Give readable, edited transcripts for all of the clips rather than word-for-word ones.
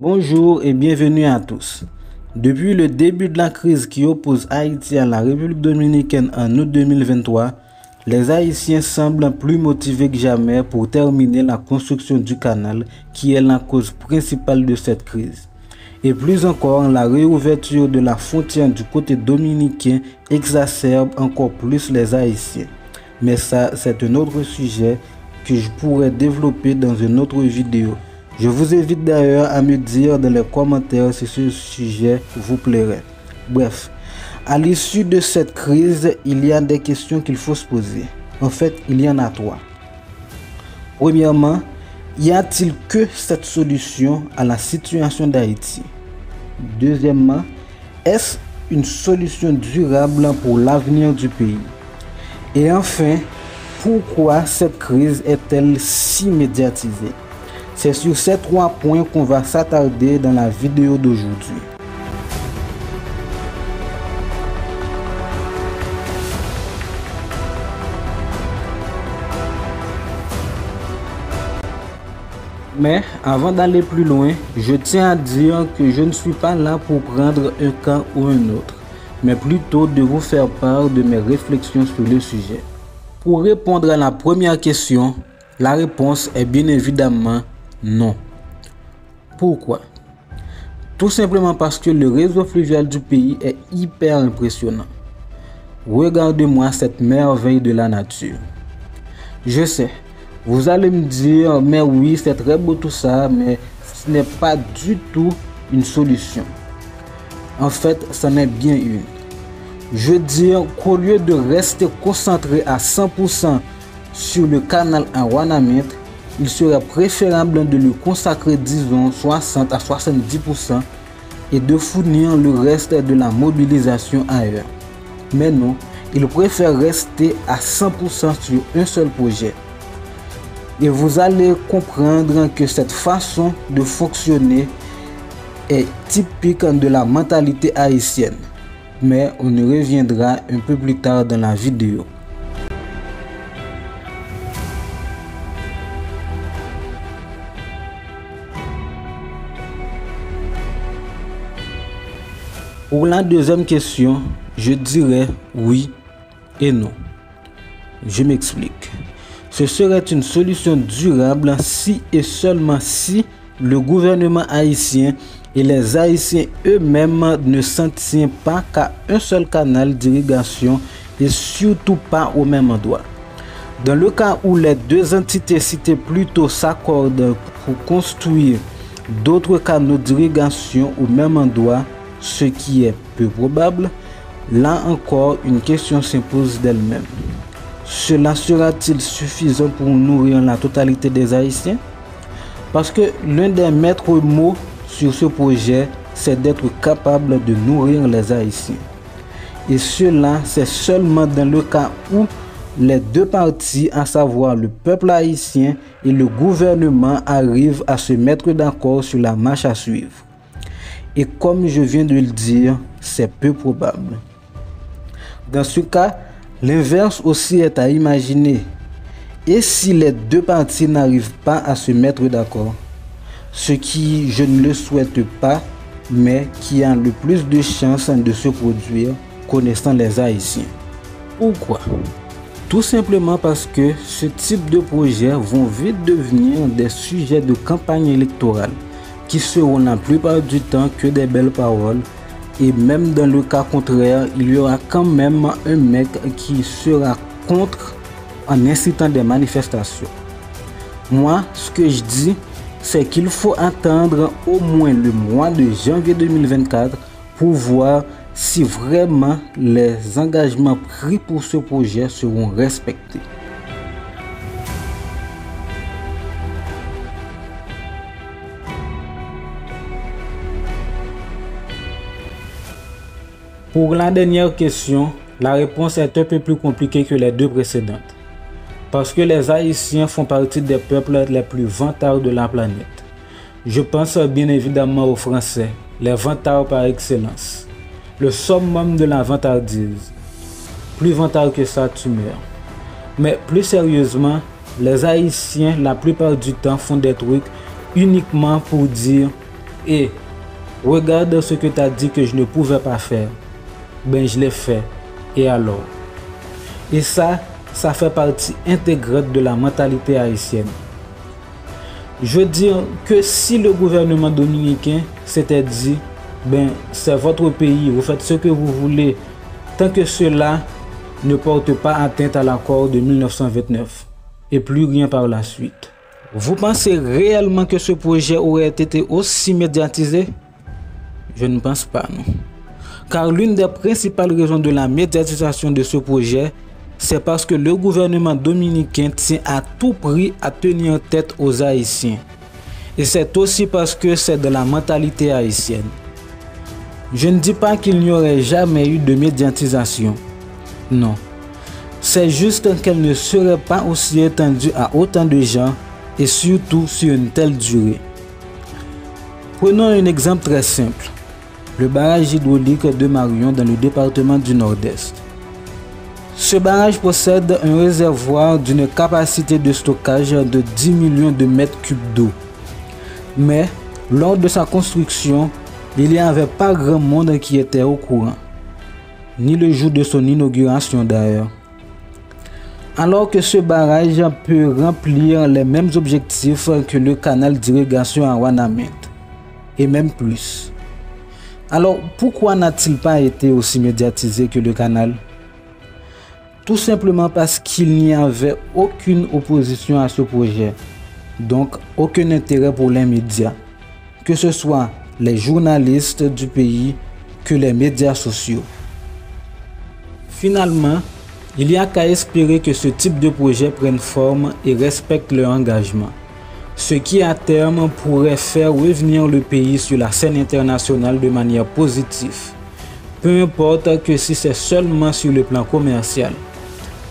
Bonjour et bienvenue à tous. Depuis le début de la crise qui oppose Haïti à la République dominicaine en août 2023, les Haïtiens semblent plus motivés que jamais pour terminer la construction du canal qui est la cause principale de cette crise. Et plus encore, la réouverture de la frontière du côté dominicain exacerbe encore plus les Haïtiens. Mais ça, c'est un autre sujet que je pourrais développer dans une autre vidéo. Je vous invite d'ailleurs à me dire dans les commentaires si ce sujet vous plairait. Bref, à l'issue de cette crise, il y a des questions qu'il faut se poser. En fait, il y en a trois. Premièrement, y a-t-il que cette solution à la situation d'Haïti? Deuxièmement, est-ce une solution durable pour l'avenir du pays? Et enfin, pourquoi cette crise est-elle si médiatisée? C'est sur ces trois points qu'on va s'attarder dans la vidéo d'aujourd'hui. Mais avant d'aller plus loin, je tiens à dire que je ne suis pas là pour prendre un camp ou un autre, mais plutôt de vous faire part de mes réflexions sur le sujet. Pour répondre à la première question, la réponse est bien évidemment non. Pourquoi? Tout simplement parce que le réseau fluvial du pays est hyper impressionnant. Regardez-moi cette merveille de la nature. Je sais, vous allez me dire, mais oui, c'est très beau tout ça, mais ce n'est pas du tout une solution. En fait, c'en est bien une. Je veux dire qu'au lieu de rester concentré à 100% sur le canal en Ouanaminthe, il serait préférable de le consacrer, disons, 60 à 70% et de fournir le reste de la mobilisation ailleurs. Mais non, il préfère rester à 100% sur un seul projet. Et vous allez comprendre que cette façon de fonctionner est typique de la mentalité haïtienne. Mais on y reviendra un peu plus tard dans la vidéo. Pour la deuxième question, je dirais oui et non. Je m'explique. Ce serait une solution durable si et seulement si le gouvernement haïtien et les Haïtiens eux-mêmes ne s'en tiennent pas qu'à un seul canal d'irrigation et surtout pas au même endroit. Dans le cas où les deux entités citées plus tôt s'accordent pour construire d'autres canaux d'irrigation au même endroit, ce qui est peu probable, là encore une question s'impose d'elle-même. Cela sera-t-il suffisant pour nourrir la totalité des Haïtiens? Parce que l'un des maîtres mots sur ce projet, c'est d'être capable de nourrir les Haïtiens. Et cela, c'est seulement dans le cas où les deux parties, à savoir le peuple haïtien et le gouvernement, arrivent à se mettre d'accord sur la marche à suivre. Et comme je viens de le dire, c'est peu probable. Dans ce cas, l'inverse aussi est à imaginer. Et si les deux parties n'arrivent pas à se mettre d'accord, ce qui je ne le souhaite pas, mais qui a le plus de chances de se produire connaissant les Haïtiens. Pourquoi? Tout simplement parce que ce type de projets vont vite devenir des sujets de campagne électorale qui seront la plupart du temps que des belles paroles, et même dans le cas contraire, il y aura quand même un mec qui sera contre en incitant des manifestations. Moi, ce que je dis, c'est qu'il faut attendre au moins le mois de janvier 2024 pour voir si vraiment les engagements pris pour ce projet seront respectés. Pour la dernière question, la réponse est un peu plus compliquée que les deux précédentes. Parce que les Haïtiens font partie des peuples les plus vantards de la planète. Je pense bien évidemment aux Français, les vantards par excellence. Le summum de la vantardise. Plus vantard que ça, tu meurs. Mais plus sérieusement, les Haïtiens, la plupart du temps, font des trucs uniquement pour dire Et regarde ce que tu as dit que je ne pouvais pas faire. Ben je l'ai fait. Et alors? Et ça fait partie intégrante de la mentalité haïtienne. Je veux dire que si le gouvernement dominicain s'était dit, ben c'est votre pays, vous faites ce que vous voulez, tant que cela ne porte pas atteinte à l'accord de 1929 et plus rien par la suite. Vous pensez réellement que ce projet aurait été aussi médiatisé? Je ne pense pas, non. Car l'une des principales raisons de la médiatisation de ce projet, c'est parce que le gouvernement dominicain tient à tout prix à tenir tête aux Haïtiens. Et c'est aussi parce que c'est de la mentalité haïtienne. Je ne dis pas qu'il n'y aurait jamais eu de médiatisation. Non. C'est juste qu'elle ne serait pas aussi étendue à autant de gens et surtout sur une telle durée. Prenons un exemple très simple. Le barrage hydraulique de Marion dans le département du Nord-Est. Ce barrage possède un réservoir d'une capacité de stockage de 10 millions de mètres cubes d'eau. Mais lors de sa construction, il n'y avait pas grand monde qui était au courant, ni le jour de son inauguration d'ailleurs. Alors que ce barrage peut remplir les mêmes objectifs que le canal d'irrigation à Ouanaminthe, et même plus. Alors pourquoi n'a-t-il pas été aussi médiatisé que le canal? Tout simplement parce qu'il n'y avait aucune opposition à ce projet, donc aucun intérêt pour les médias, que ce soit les journalistes du pays que les médias sociaux. Finalement, il n'y a qu'à espérer que ce type de projet prenne forme et respecte leur engagement, ce qui à terme pourrait faire revenir le pays sur la scène internationale de manière positive, peu importe que si c'est seulement sur le plan commercial.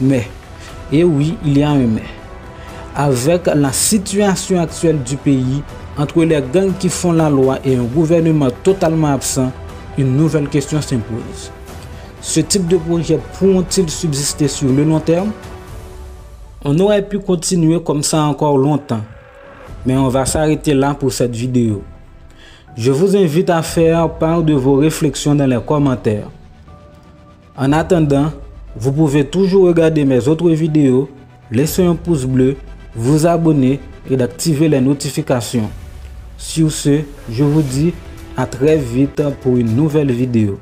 Mais, et oui, il y a un mais, avec la situation actuelle du pays, entre les gangs qui font la loi et un gouvernement totalement absent, une nouvelle question s'impose. Ce type de projet pourront-ils subsister sur le long terme? On aurait pu continuer comme ça encore longtemps, mais on va s'arrêter là pour cette vidéo. Je vous invite à faire part de vos réflexions dans les commentaires. En attendant, vous pouvez toujours regarder mes autres vidéos, laisser un pouce bleu, vous abonner et d'activer les notifications. Sur ce, je vous dis à très vite pour une nouvelle vidéo.